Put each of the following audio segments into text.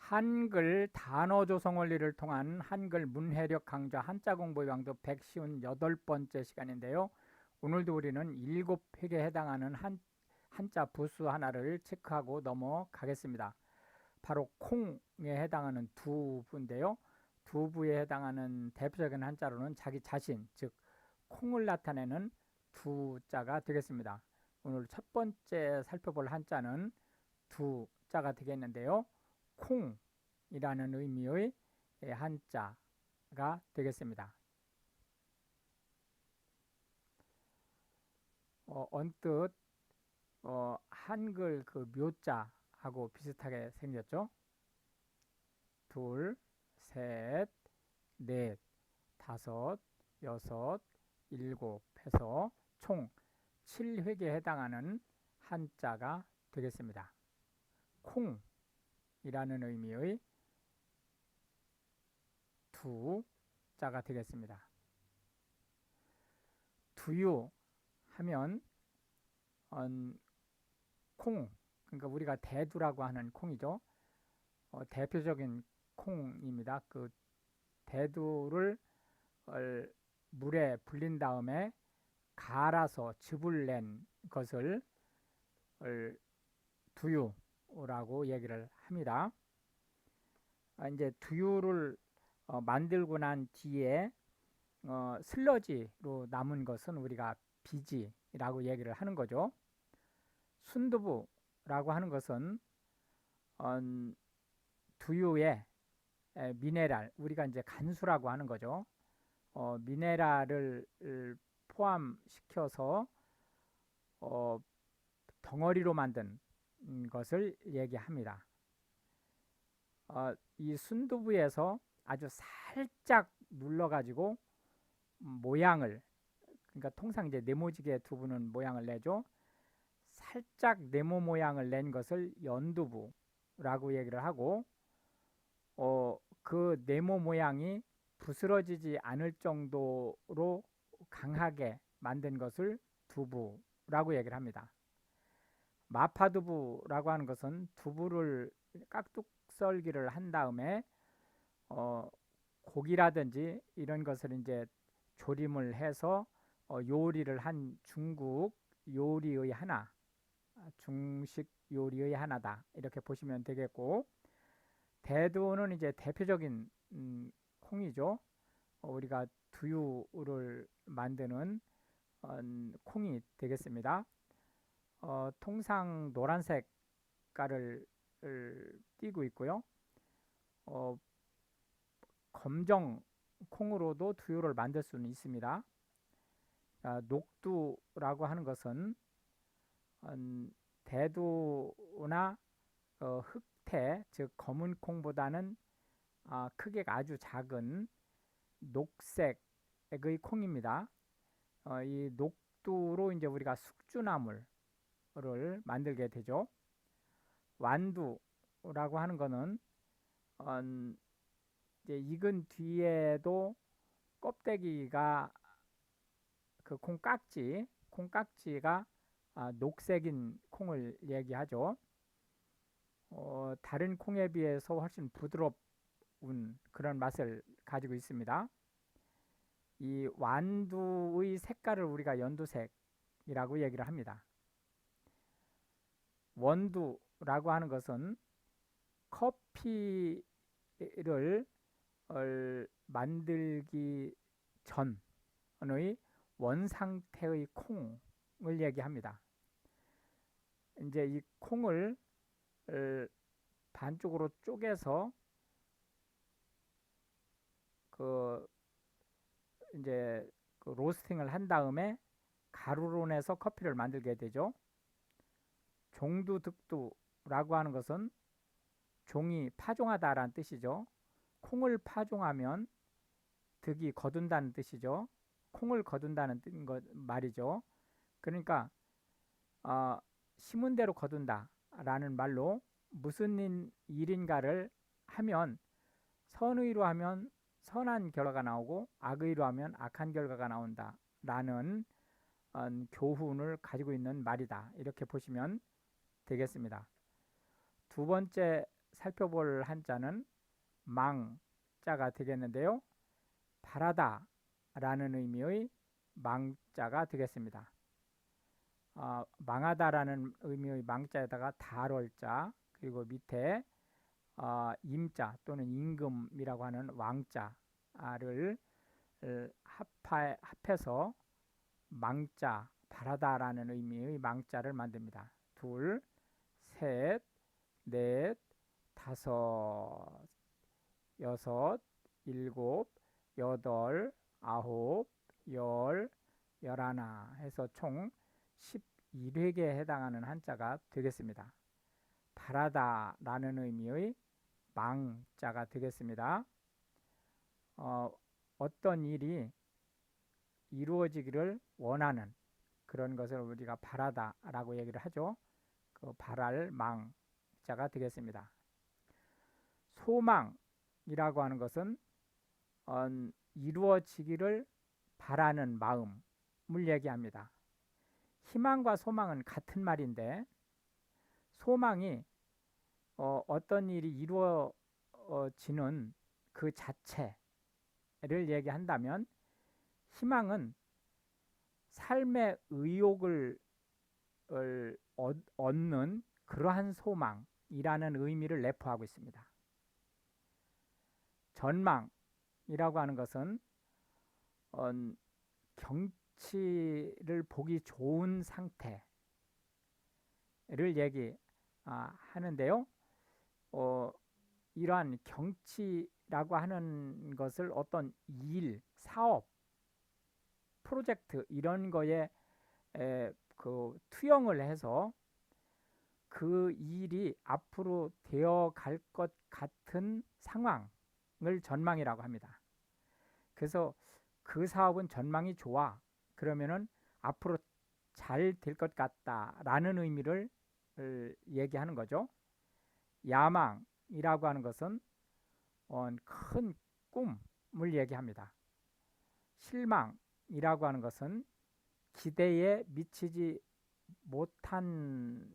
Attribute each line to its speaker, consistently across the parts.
Speaker 1: 한글 단어 조성 원리를 통한 한글 문해력 강좌 한자 공부 강도 158번째 시간인데요. 오늘도 우리는 7획에 해당하는 한자 부수 하나를 체크하고 넘어가겠습니다. 바로 콩에 해당하는 두부인데요. 두부에 해당하는 대표적인 한자로는 자기 자신, 즉 콩을 나타내는 두자가 되겠습니다. 오늘 첫 번째 살펴볼 한자는 두자가 되겠는데요. 콩이라는 의미의 한자가 되겠습니다. 언뜻 한글 그 묘자하고 비슷하게 생겼죠. 둘, 셋, 넷, 다섯, 여섯, 일곱 해서 총 7획에 해당하는 한자가 되겠습니다. 콩이라는 의미의 두자가 되겠습니다. 두유 하면 콩, 그러니까 우리가 대두라고 하는 콩이죠. 대표적인 콩입니다. 그 대두를 물에 불린 다음에 갈아서 즙을 낸 것을 두유라고 얘기를 합니다. 이제 두유를 만들고 난 뒤에 슬러지로 남은 것은 우리가 비지라고 얘기를 하는 거죠. 순두부라고 하는 것은 두유에 미네랄, 우리가 이제 간수라고 하는 거죠. 미네랄을 포함시켜서 덩어리로 만든 것을 얘기합니다. 이 순두부에서 아주 살짝 눌러가지고 모양을, 그러니까 통상 이제 네모지게 두부는 모양을 내죠. 살짝 네모 모양을 낸 것을 연두부라고 얘기를 하고, 그 네모 모양이 부스러지지 않을 정도로 강하게 만든 것을 두부라고 얘기를 합니다. 마파두부라고 하는 것은 두부를 깍둑 썰기를 한 다음에 고기라든지 이런 것을 이제 조림을 해서 요리를 한 중국 요리의 하나, 중식 요리의 하나다 이렇게 보시면 되겠고, 대두는 이제 대표적인 콩이죠. 우리가 두유를 만드는 콩이 되겠습니다. 통상 노란색 깔을 띠고 있고요. 검정 콩으로도 두유를 만들 수는 있습니다. 녹두라고 하는 것은 대두나 흑태, 즉 검은 콩보다는 크기가 아주 작은 녹색의 콩입니다. 이 녹두로 이제 우리가 숙주나물을 만들게 되죠. 완두라고 하는 것은 이제 익은 뒤에도 껍데기가 그 콩깍지가 녹색인 콩을 얘기하죠. 다른 콩에 비해서 훨씬 부드럽은 그런 맛을 가지고 있습니다. 이 완두의 색깔을 우리가 연두색이라고 얘기를 합니다. 원두라고 하는 것은 커피를 만들기 전의 원상태의 콩을 얘기합니다. 이제 이 콩을 반쪽으로 쪼개서 이제 로스팅을 한 다음에 가루로 내서 커피를 만들게 되죠. 종두득두라고 하는 것은 종이 파종하다라는 뜻이죠. 콩을 파종하면 득이 거둔다는 뜻이죠. 콩을 거둔다는 말이죠. 그러니까 심은 대로 거둔다라는 말로 무슨 일인가를 하면 선의로 하면 선한 결과가 나오고 악의로 하면 악한 결과가 나온다라는 교훈을 가지고 있는 말이다. 이렇게 보시면 되겠습니다. 두 번째 살펴볼 한자는 망자가 되겠는데요. 바라다 라는 의미의 망자가 되겠습니다. 망하다라는 의미의 망자에다가 달월자, 그리고 밑에 임자 또는 임금이라고 하는 왕자를 합해서 망자, 바라다라는 의미의 망자를 만듭니다. 둘, 셋, 넷, 다섯, 여섯, 일곱, 여덟, 아홉, 열, 열하나 해서 총 11획에 해당하는 한자가 되겠습니다. 바라다라는 의미의 망자가 되겠습니다. 어떤 일이 이루어지기를 원하는 그런 것을 우리가 바라다라고 얘기를 하죠. 그 바랄 망자가 되겠습니다. 소망이라고 하는 것은 이루어지기를 바라는 마음을 얘기합니다. 희망과 소망은 같은 말인데, 소망이 어떤 일이 이루어지는 그 자체를 얘기한다면, 희망은 삶의 의욕을 얻는 그러한 소망이라는 의미를 내포하고 있습니다. 전망이라고 하는 것은 경치를 보기 좋은 상태를 얘기하는데요. 이러한 경치라고 하는 것을 어떤 일, 사업, 프로젝트 이런 거에 그 투영을 해서 그 일이 앞으로 되어 갈 것 같은 상황을 전망이라고 합니다. 그래서 그 사업은 전망이 좋아. 그러면은 앞으로 잘 될 것 같다라는 의미를 얘기하는 거죠. 야망이라고 하는 것은 큰 꿈을 얘기합니다. 실망이라고 하는 것은 기대에 미치지 못한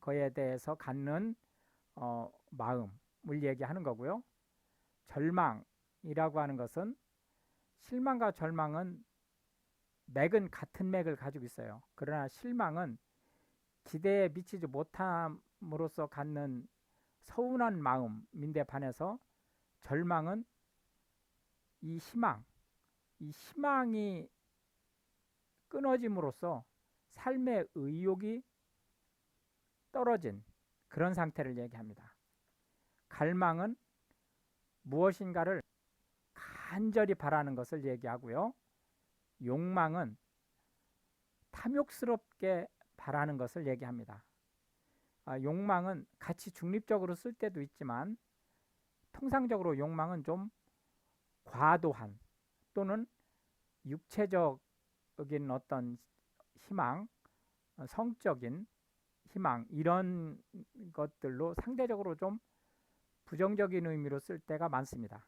Speaker 1: 거에 대해서 갖는 마음을 얘기하는 거고요. 절망이라고 하는 것은 실망과 절망은 맥은 같은 맥을 가지고 있어요. 그러나 실망은 기대에 미치지 못함으로써 갖는 서운한 마음인데 반해서 절망은 이 희망이 끊어짐으로써 삶의 의욕이 떨어진 그런 상태를 얘기합니다. 갈망은 무엇인가를 간절히 바라는 것을 얘기하고요. 욕망은 탐욕스럽게 바라는 것을 얘기합니다. 욕망은 같이 중립적으로 쓸 때도 있지만 통상적으로 욕망은 좀 과도한 또는 육체적인 어떤 희망, 성적인 희망 이런 것들로 상대적으로 좀 부정적인 의미로 쓸 때가 많습니다.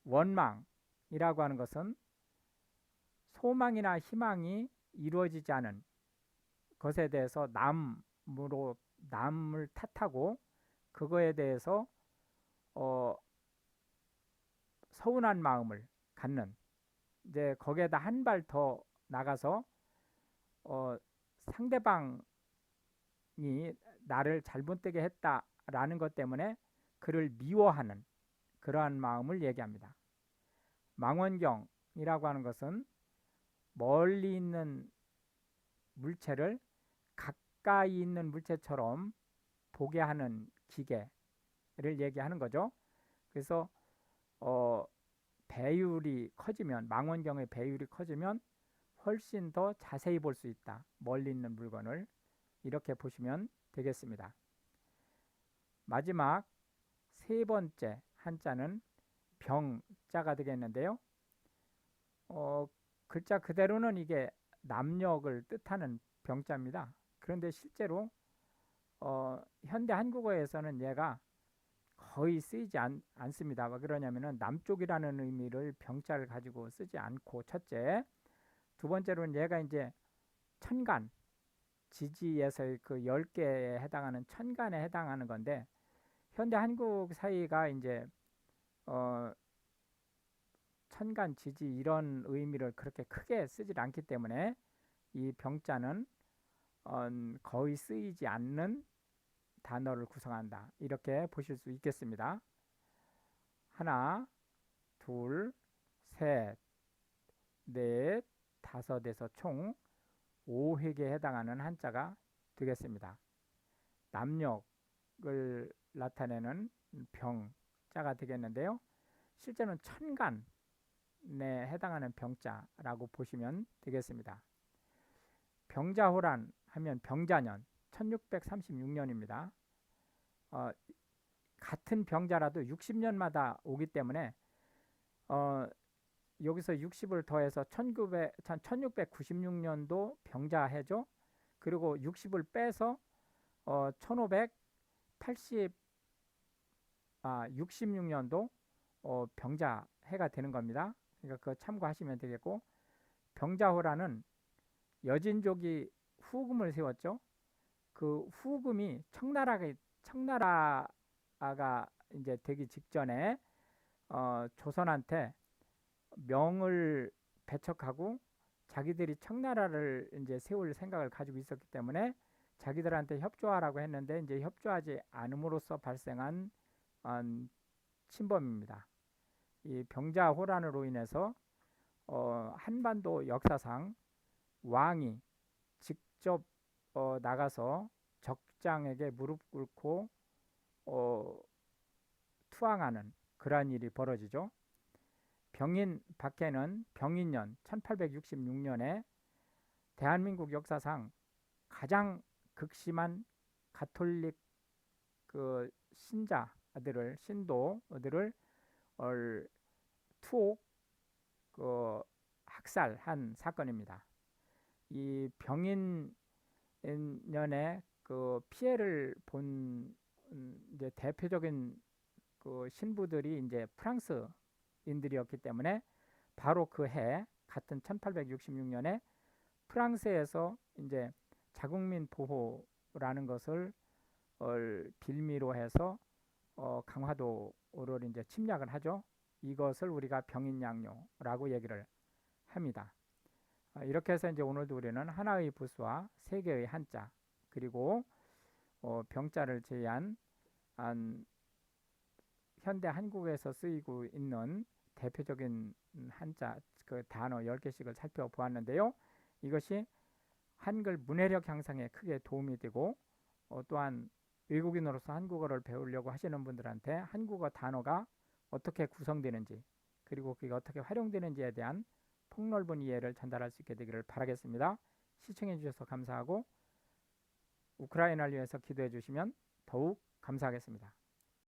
Speaker 1: 원망이라고 하는 것은 소망이나 희망이 이루어지지 않은 것에 대해서 남을 탓하고 그거에 대해서 서운한 마음을 갖는, 이제 거기에다 한 발 더 나가서 상대방이 나를 잘못되게 했다라는 것 때문에 그를 미워하는 그러한 마음을 얘기합니다. 망원경이라고 하는 것은 멀리 있는 물체를 가까이 있는 물체처럼 보게 하는 기계를 얘기하는 거죠. 그래서 배율이 커지면, 망원경의 배율이 커지면 훨씬 더 자세히 볼 수 있다. 멀리 있는 물건을 이렇게 보시면 되겠습니다. 마지막 세 번째 한자는 병자가 되겠는데요. 글자 그대로는 이게 남력을 뜻하는 병자입니다. 그런데 실제로 현대 한국어에서는 얘가 거의 쓰이지 않습니다. 왜 그러냐면은 남쪽이라는 의미를 병자를 가지고 쓰지 않고, 첫째. 두 번째로는 얘가 이제 천간, 지지에서의 그 10개에 해당하는 천간에 해당하는 건데, 현대 한국 사이가 이제 어, 천간, 지지 이런 의미를 그렇게 크게 쓰질 않기 때문에 이 병자는 거의 쓰이지 않는 단어를 구성한다. 이렇게 보실 수 있겠습니다. 하나, 둘, 셋, 넷, 다섯에서 총 5획에 해당하는 한자가 되겠습니다. 남력을 나타내는 병자가 되겠는데요. 실제는 천간에 해당하는 병자라고 보시면 되겠습니다. 병자호란 하면 병자년 1636년입니다. 같은 병자라도 60년마다 오기 때문에 여기서 60을 더해서 1696년도 병자해죠. 그리고 60을 빼서 66년도 병자해가 되는 겁니다. 그러니까 그거 참고하시면 되겠고, 병자호라는 여진족이 후금을 세웠죠. 그 후금이 청나라가 이제 되기 직전에 조선한테 명을 배척하고 자기들이 청나라를 이제 세울 생각을 가지고 있었기 때문에 자기들한테 협조하라고 했는데 이제 협조하지 않음으로써 발생한 침범입니다. 이 병자호란으로 인해서 한반도 역사상 왕이 직접 나가서 적장에게 무릎 꿇고 투항하는 그러한 일이 벌어지죠. 병인 박해는 병인년 1866년에 대한민국 역사상 가장 극심한 가톨릭 그 신도들을 투옥 학살한 사건입니다. 이 병인년에 그 피해를 본 이제 대표적인 그 신부들이 이제 프랑스인들이었기 때문에 바로 그 해 같은 1866년에 프랑스에서 이제 자국민 보호라는 것을 빌미로 해서 강화도를 이제 침략을 하죠. 이것을 우리가 병인양요라고 얘기를 합니다. 이렇게 해서 이제 오늘도 우리는 하나의 부수와 세 개의 한자 그리고 병자를 제외한 현대 한국에서 쓰이고 있는 대표적인 한자 그 단어 10개씩을 살펴보았는데요. 이것이 한글 문해력 향상에 크게 도움이 되고 또한 외국인으로서 한국어를 배우려고 하시는 분들한테 한국어 단어가 어떻게 구성되는지 그리고 그게 어떻게 활용되는지에 대한 폭넓은 이해를 전달할 수 있게 되기를 바라겠습니다. 시청해 주셔서 감사하고 우크라이나를 위해서 기도해 주시면 더욱 감사하겠습니다.